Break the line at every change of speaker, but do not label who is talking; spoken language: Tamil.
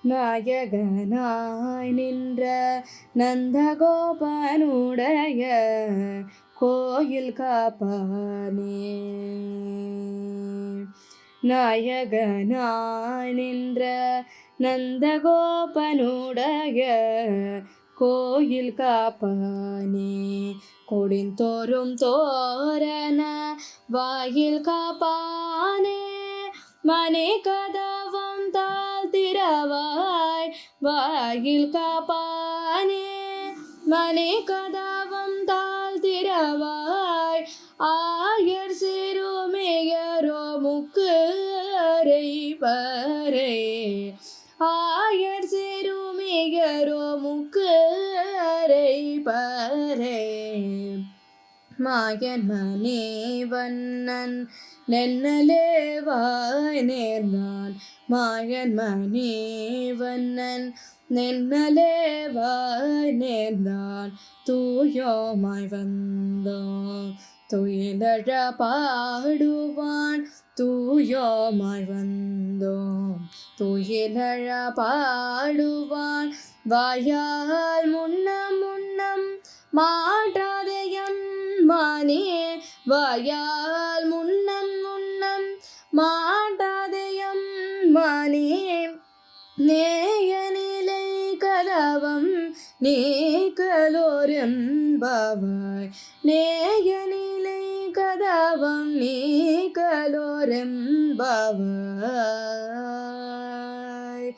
நாயகனாய் நின்ற நந்தகோபனுடைய கோயில் காப்பானே. நாயகனாய் நின்ற நந்தகோபனுடைய கோயில் காப்பானே. கொடிந்தோறும் தோரண வாயில் காப்பானே. மனை கதவம் தாழ்த்திரவாய் வாயில் காப்பானே. மனை கதவம் தாழ்த்திரவாய் ஆயர் சிறுமியரோ முக்கு அறைபரே. ஆயர் சிறுமியரோ முக்கு அறைபரே. மாயன் மணி வண்ணன் நென்னலேவாய் நேர்ந்தான். மாயன் மணி வண்ணன் நென்னலேவாய் நேர்ந்தான். தூயோமாய் வந்தோம் துயிலழ பாடுவான். தூயோமாய் வந்தோம் துயிலழ பாடுவான். வாயால் முன்னம் முன்னம் மாட்டாதையன் மானே. வாயால் முன்னம் முன்னம் மாட்டாதையம் மானே. நேயநிலை கதவம் நீக்கலோரெம்பாவாய். நேயநிலை கதவம் நீக்கலோரெம்பாவாய்.